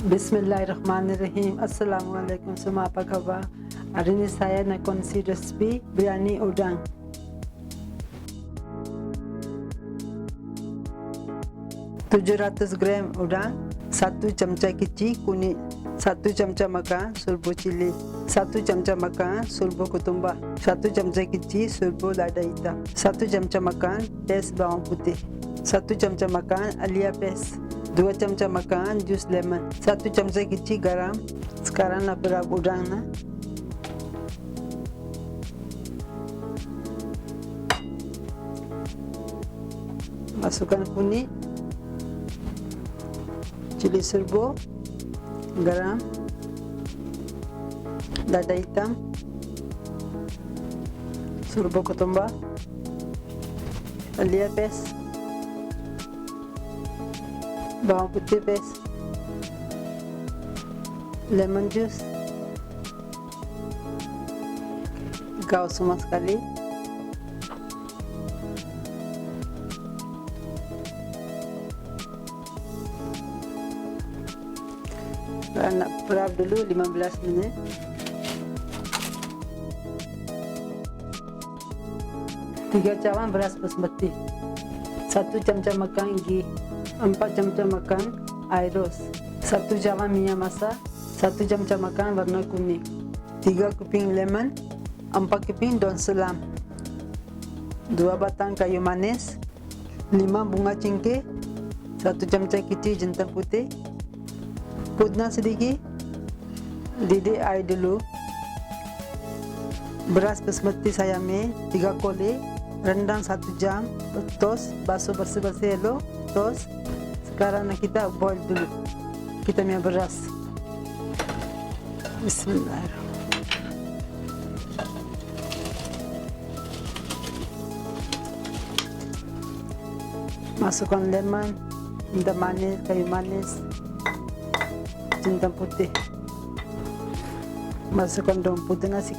Bismillahirrahmanirrahim. Assalamualaikum semua, apa khabar? Hari ini saya nak kongsi resipi biryani udang. gram udang, 1 cemca kecil kunyit, 1 cemca makan sulbu cili, 1 cemca makan sulbu ketumbar, 1 cemca kecil sulbu lada hitam, 1 cemca makan pes bawang putih, 1 cemca makan alia pes, 2 cemca makan jus lemon, 1 cemca kecil garam. Sekarang nak perap udang na. Masukkan kunyit, cili serbu, garam, lada hitam, serbu ketumbar, alia pes, bawang putih pes, lemon juice, gaus semua sekali. Nak perap dulu 15 minit. Tiga cawan beras basmati, 1 cemca makan ghee, 4 cemca makan air ros, 1 cawan minyak masak, 1 cemca makan warna kuning, 3 keping lemon, 4 keping daun selam, 2 batang kayu manis, 5 bunga cengkeh, 1 cemca kecil jintan putih, pudna sedikit, didih air dulu. Beras basmati saya ambil 3 koli, rendam 1 jam, tos, basuh bersih-bersih dulu, tos. Sekarang kita boil dulu kita punya beras. Bismillahirrahmanirrahim. Masukkan lemon, minta manis, kayu manis, jintan putih, masukkan daun putih nasi.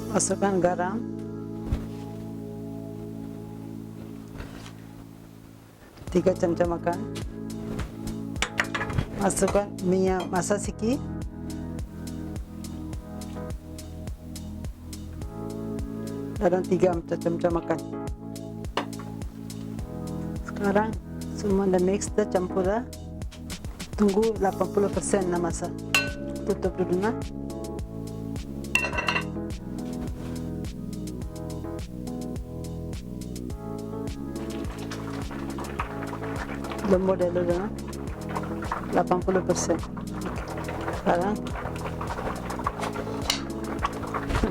Masukkan garam, tiga cemca makan, masukkan minyak masak sikit, dan 3 cemca makan. Sekarang semua dah mix, dah campur dah. Tunggu 80% nak masak. Tutup dulu nak. Lembut dulu dah. 80%. Sekarang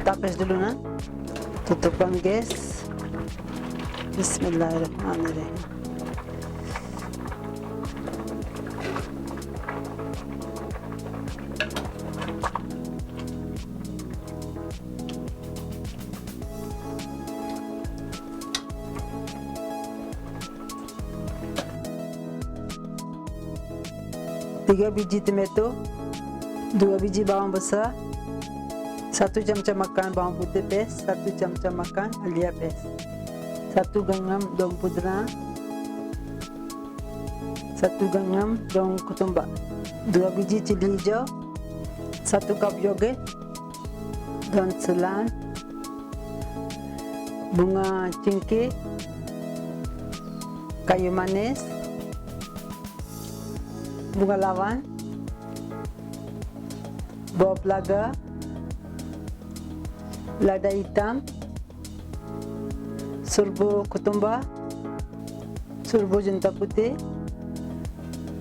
tapis dulu nak. Tutupkan gas. Bismillahirrahmanirrahim. Tiga biji tomato, 2 biji bawang besar, 1 cemca makan bawang putih pes, 1 cemca makan alia pes, 1 genggam daun pudra, 1 genggam daun ketumbar, 2 biji cili hijau, 1 cup yogurt, daun selam, bunga cengkeh, kayu manis, bunga lawan, bawang pelaga, lada hitam, serbu ketumbar, serbu jintan putih,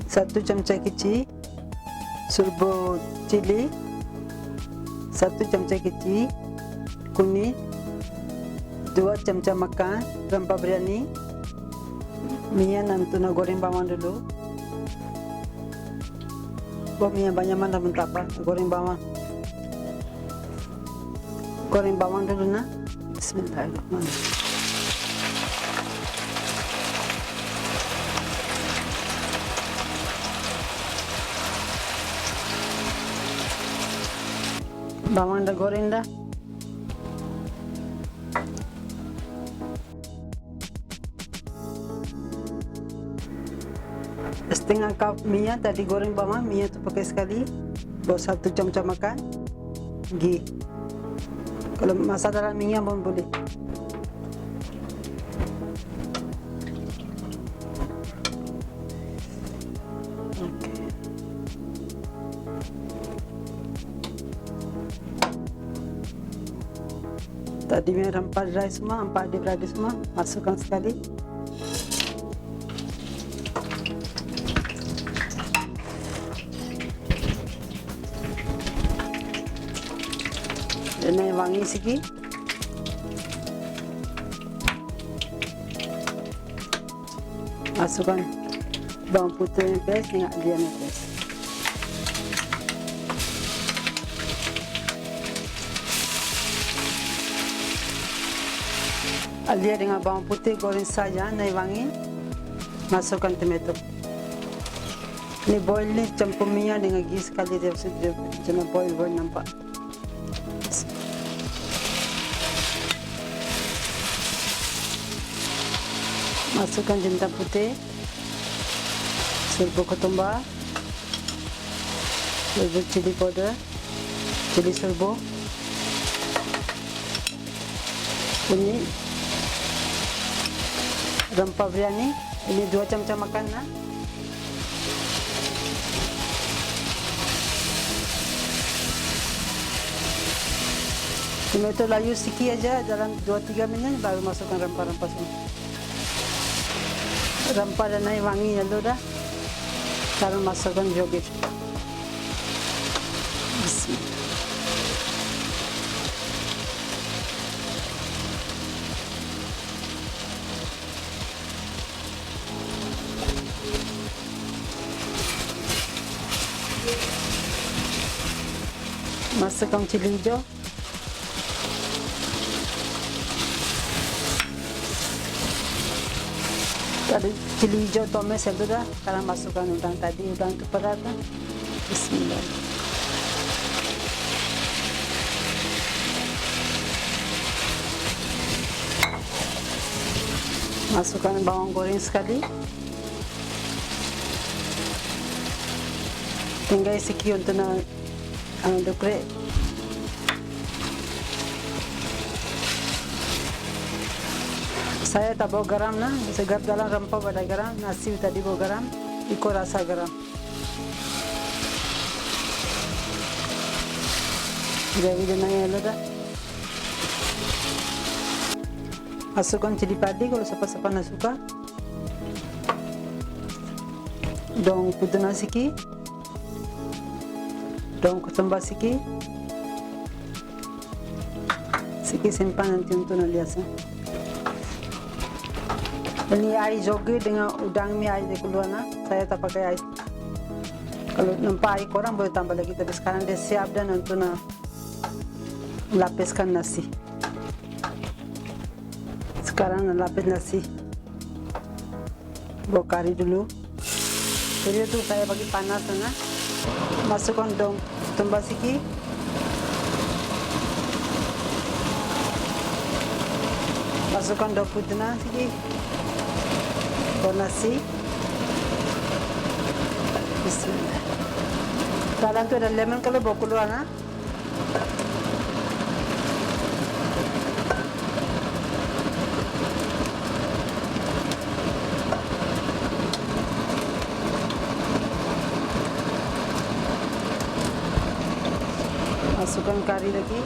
1 cemca kecil, serbu cili, 1 cemca kecil kunyit, 2 cemca makan rempah biryani. Minyak nanti nak goreng bawang dulu. Minyak banyak mana pun tak apa, goreng bawang. Goreng bawang dulu nak. Bismillahirrahmanirrahim. Bawang dah goreng dah. setengah cup minyak tadi goreng bawang, minyak tu pakai sekali. Bawa 1 cam-cam makan ghee. Kalau masak dalam minyak pun boleh. Okay. Tadi rempah dry semua, empat dia berada semua, masukkan sekali. Dan wangi sikit. Masukkan bawang putih yang pedas dengan alian yang pedas. Alian dengan bawang putih goreng saja, naik wangi. Masukkan tomato. Ini boil ni campur minyak dengan ghee sekali dia jangan boil nampak. Masukkan jintan putih, serbu ketumbar, serbu cili powder, cili serbu, ini rempah biryani, ini 2 cam-cam makan lah. Tomato layu sikit aja dalam 2-3 minit baru masukkan rempah-rempah semua. Rempah dah naik wangi lalu dah. Sekarang masukkan yogurt. Bismillah. Masukkan cili hijau. Tadi cili hijau tumis itu dah. Sekarang masukkan udang tadi, udang itu Perap. Bismillah. Masukkan bawang goreng sekali. Tinggal sikit untuk nak dekorate. Saya tak bawa garam lah, segar dalam rempah pada garam, nasi tadi bawa garam, ikut rasa garam. Gravy dia naik lalu dah. Masukkan cili padi kalau siapa-siapa nak suka. Daun putih sikit. Daun ketumbar sikit. Sikit simpan nanti untuk nak lihat. Ini air joget dengan udang ni air dia keluar nak. Saya tak pakai air. Kalau nampak air korang boleh tambah lagi. Tapi sekarang dia siap dan untuk nak lapiskan nasi. Sekarang nak lapis nasi. Bawa kari dulu. Jadi tu saya bagi panas sana. Masukkan daun ketumbar sikit. Masukkan daun putih sikit. Nasi. Bismillah. Dalam tu ada lemon kalau bawa keluar na. Masukkan kari lagi.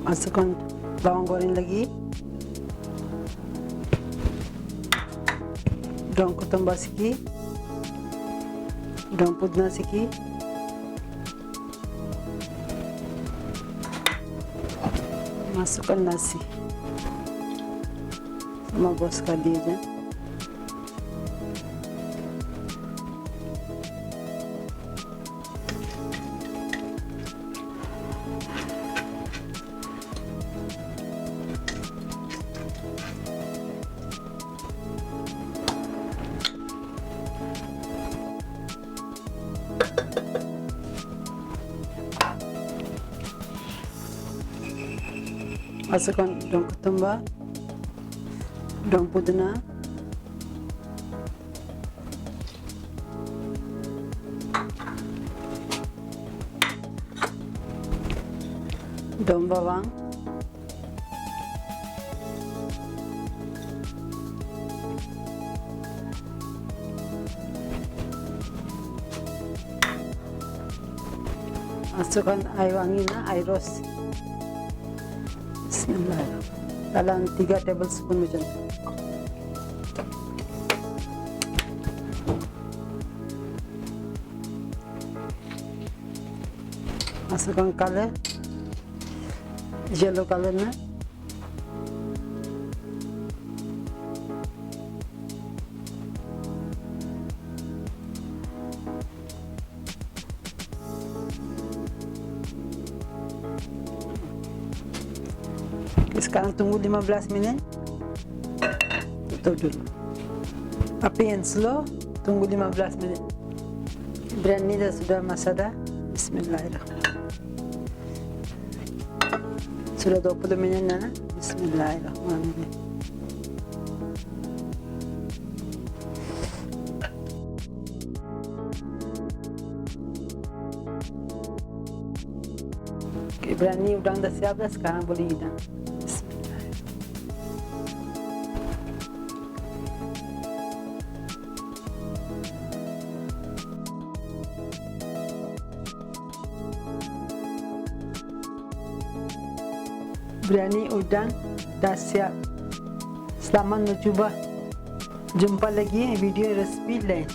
Masukkan bawang goreng lagi, daun ketumbar sikit, daun putih sikit, masukkan nasi sama buat sekali aja. Masukkan daun ketumbar, daun pudina, daun bawang, masukkan air wangi, air ros. Bismillahirrahmanirrahim. Dalam 3 tablespoon macam tu. Masukkan color, yellow color na. Sekarang tunggu 15 minit. Tutup dulu. Api yang slow, tunggu 15 minit. Biryani dah sudah masak dah. Bismillahirrahmanirrahim. Sudah 20 minit dah. Bismillahirrahmanirrahim. Okay, biryani udang dah siap dah. Sekarang boleh hidang. Biryani udang dah siap. Selamat mencuba. Jumpa lagi video resipi lain.